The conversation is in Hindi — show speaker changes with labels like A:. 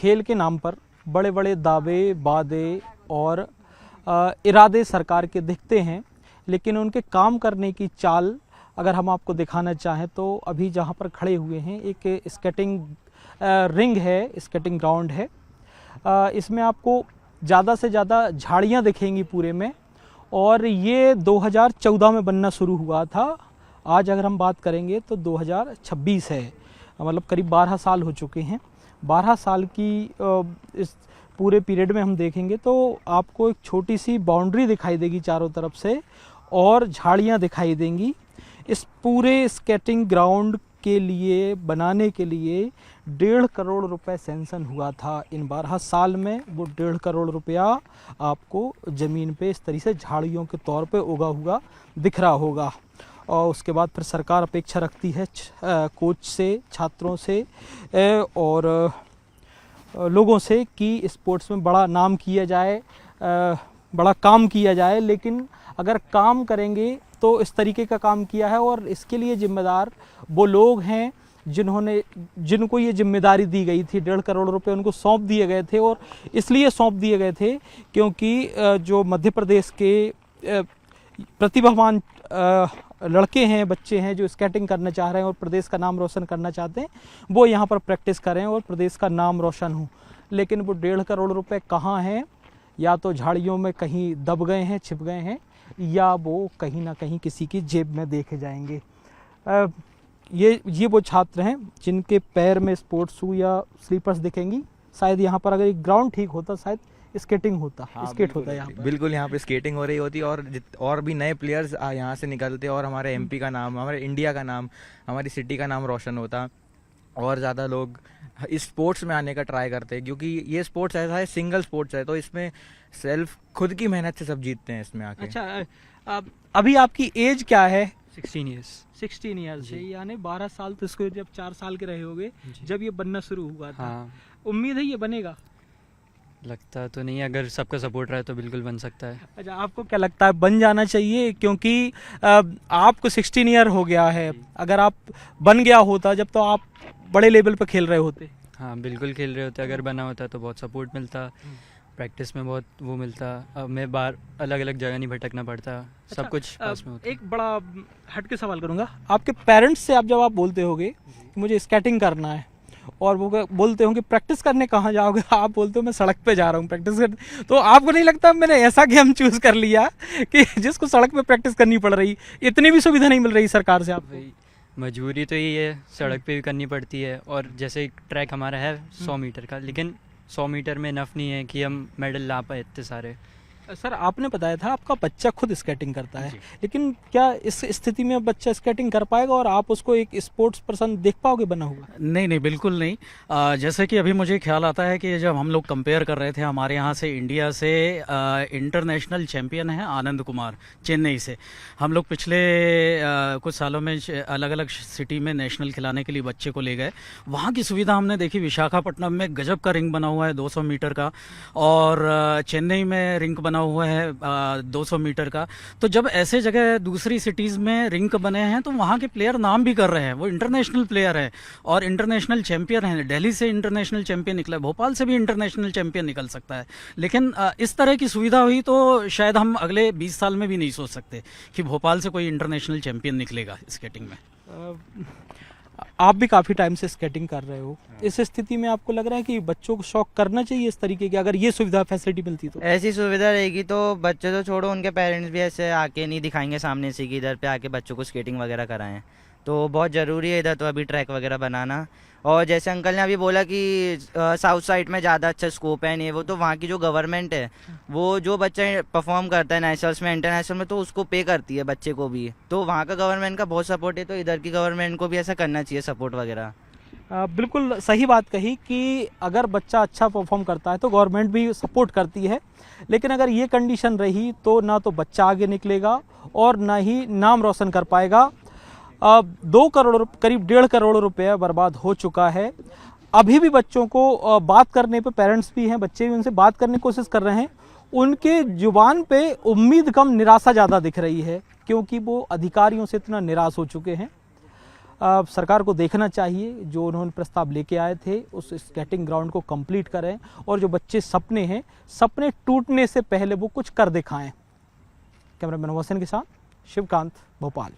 A: खेल के नाम पर बड़े बड़े दावे, वादे और इरादे सरकार के दिखते हैं, लेकिन उनके काम करने की चाल अगर हम आपको दिखाना चाहें तो अभी जहां पर खड़े हुए हैं एक स्केटिंग रिंग है, स्केटिंग ग्राउंड है। इसमें आपको ज़्यादा से ज़्यादा झाड़ियाँ दिखेंगी पूरे में, और ये 2014 में बनना शुरू हुआ था। आज अगर हम बात करेंगे तो 2026 है, मतलब करीब 12 साल हो चुके हैं। 12 साल की इस पूरे पीरियड में हम देखेंगे तो आपको एक छोटी सी बाउंड्री दिखाई देगी चारों तरफ से, और झाड़ियाँ दिखाई देंगी। इस पूरे स्केटिंग ग्राउंड के लिए बनाने के लिए 1.5 करोड़ रुपए सैंक्शन हुआ था। इन 12 साल में वो 1.5 करोड़ रुपया आपको ज़मीन पे इस तरह से झाड़ियों के तौर पे उगा हुआ दिख रहा होगा। और उसके बाद फिर सरकार अपेक्षा रखती है कोच से, छात्रों से और लोगों से कि स्पोर्ट्स में बड़ा नाम किया जाए, बड़ा काम किया जाए। लेकिन अगर काम करेंगे तो इस तरीके का काम किया है, और इसके लिए जिम्मेदार वो लोग हैं जिनको ये जिम्मेदारी दी गई थी। 1.5 करोड़ रुपए उनको सौंप दिए गए थे, और इसलिए सौंप दिए गए थे क्योंकि जो मध्य प्रदेश के प्रतिभावान लड़के हैं, बच्चे हैं जो स्केटिंग करना चाह रहे हैं और प्रदेश का नाम रोशन करना चाहते हैं, वो यहाँ पर प्रैक्टिस करें और प्रदेश का नाम रोशन हो। लेकिन वो 1.5 करोड़ रुपए कहाँ हैं? या तो झाड़ियों में कहीं दब गए हैं, छिप गए हैं, या वो कहीं ना कहीं किसी की जेब में देखे जाएंगे। ये वो छात्र हैं जिनके पैर में स्पोर्ट्स शू या स्लीपर्स दिखेंगी। शायद यहाँ पर अगर एक ग्राउंड ठीक होता शायद स्केटिंग होता, स्केट होता है यहाँ पर।
B: बिल्कुल, यहाँ पे स्केटिंग हो रही होती और भी नए प्लेयर्स यहाँ से निकलते और हमारे एमपी का नाम, हमारे इंडिया का नाम, हमारी सिटी का नाम रोशन होता, और ज़्यादा लोग इस स्पोर्ट्स में आने का ट्राई करते हैं। क्योंकि ये स्पोर्ट्स ऐसा है, सिंगल स्पोर्ट्स है, तो इसमें सेल्फ खुद की मेहनत से सब जीतते हैं इसमें आके।
A: अच्छा, अभी आपकी एज क्या है?
C: 16 ईयर्स।
A: 16 ईयर्स है, यानी 12 साल तो इसको जब 4 साल के रहे होगे जब ये बनना शुरू हुआ था।
C: हाँ,
A: उम्मीद है ये बनेगा?
C: लगता तो नहीं, अगर सबका सपोर्ट रहे तो बिल्कुल बन सकता है।
A: अच्छा, आपको क्या लगता है बन जाना चाहिए? क्योंकि आपको 16 ईयर हो गया है, अगर आप बन गया होता जब तो आप बड़े लेवल पर खेल रहे होते।
C: हाँ, बिल्कुल खेल रहे होते। अगर बना होता तो बहुत सपोर्ट मिलता, प्रैक्टिस में बहुत वो मिलता, अब मैं बाहर अलग अलग जगह नहीं भटकना पड़ता।
A: अच्छा,
C: सब कुछ पास में होता।
A: एक बड़ा हट के सवाल करूंगा, आपके पेरेंट्स से जब आप बोलते होगे कि मुझे स्केटिंग करना है, और वो बोलते होंगे प्रैक्टिस करने कहाँ जाओगे, आप बोलते हो मैं सड़क पे जा रहा हूँ प्रैक्टिस करने, तो आपको नहीं लगता मैंने ऐसा गेम चूज कर लिया कि जिसको सड़क पे प्रैक्टिस करनी पड़ रही, इतनी भी सुविधा नहीं मिल रही सरकार से आपको?
C: मजबूरी तो यही है, सड़क पे भी करनी पड़ती है। और जैसे एक ट्रैक हमारा है 100 मीटर का, लेकिन 100 मीटर में इनफ नहीं है कि हम मेडल ला पाए इतने सारे।
A: सर, आपने बताया था आपका बच्चा खुद स्केटिंग करता है, लेकिन क्या इस स्थिति में बच्चा स्केटिंग कर पाएगा और आप उसको एक स्पोर्ट्स पर्सन देख पाओगे बना हुआ?
D: नहीं नहीं, बिल्कुल नहीं। जैसे कि अभी मुझे ख्याल आता है कि जब हम लोग कंपेयर कर रहे थे, हमारे यहाँ से इंडिया से इंटरनेशनल चैंपियन है आनंद कुमार, चेन्नई से। हम लोग पिछले कुछ सालों में अलग अलग सिटी में नेशनल खिलाने के लिए बच्चे को ले गए। वहाँ की सुविधा हमने देखी, विशाखापट्टनम में गजब का रिंग बना हुआ है 200 मीटर का, और चेन्नई में रिंग बना हुआ है 200 मीटर का। तो जब ऐसे जगह दूसरी सिटीज़ में रिंक बने हैं तो वहाँ के प्लेयर नाम भी कर रहे हैं, वो इंटरनेशनल प्लेयर है और इंटरनेशनल चैंपियन है। दिल्ली से इंटरनेशनल चैंपियन निकला है, भोपाल से भी इंटरनेशनल चैंपियन निकल सकता है। लेकिन इस तरह की सुविधा हुई तो शायद हम अगले 20 साल में भी नहीं सोच सकते कि भोपाल से कोई इंटरनेशनल चैंपियन निकलेगा स्केटिंग में।
A: आप भी काफ़ी टाइम से स्केटिंग कर रहे हो, इस स्थिति में आपको लग रहा है कि बच्चों को शौक करना चाहिए इस तरीके की, अगर ये सुविधा फैसिलिटी मिलती तो?
E: ऐसी सुविधा रहेगी तो बच्चे तो छोड़ो, उनके पेरेंट्स भी ऐसे आके नहीं दिखाएंगे सामने से कि इधर पे आके बच्चों को स्केटिंग वगैरह कराएं। तो बहुत ज़रूरी है इधर तो अभी ट्रैक वगैरह बनाना। और जैसे अंकल ने अभी बोला कि साउथ साइड में ज़्यादा अच्छा स्कोप है, नहीं वो तो वहाँ की जो गवर्नमेंट है वो जो बच्चा परफॉर्म करता है नेशनल्स में, इंटरनेशनल में, तो उसको पे करती है बच्चे को भी। तो वहाँ का गवर्नमेंट का बहुत सपोर्ट है, तो इधर की गवर्नमेंट को भी ऐसा करना चाहिए सपोर्ट वगैरह।
A: बिल्कुल सही बात कही कि अगर बच्चा अच्छा परफॉर्म करता है तो गवर्नमेंट भी सपोर्ट करती है, लेकिन अगर ये कंडीशन रही तो ना तो बच्चा आगे निकलेगा और ना ही नाम रोशन कर पाएगा। 2 करोड़ करीब 1.5 करोड़ रुपये बर्बाद हो चुका है। अभी भी बच्चों को बात करने पे, पेरेंट्स भी हैं, बच्चे भी उनसे बात करने की कोशिश कर रहे हैं, उनके जुबान पे उम्मीद कम निराशा ज़्यादा दिख रही है, क्योंकि वो अधिकारियों से इतना निराश हो चुके हैं। सरकार को देखना चाहिए, जो उन्होंने प्रस्ताव लेके आए थे उस स्केटिंग ग्राउंड को कंप्लीट करें और जो बच्चे सपने हैं, सपने टूटने से पहले वो कुछ कर दिखाएं। कैमरामैन वसन के साथ शिवकांत, भोपाल।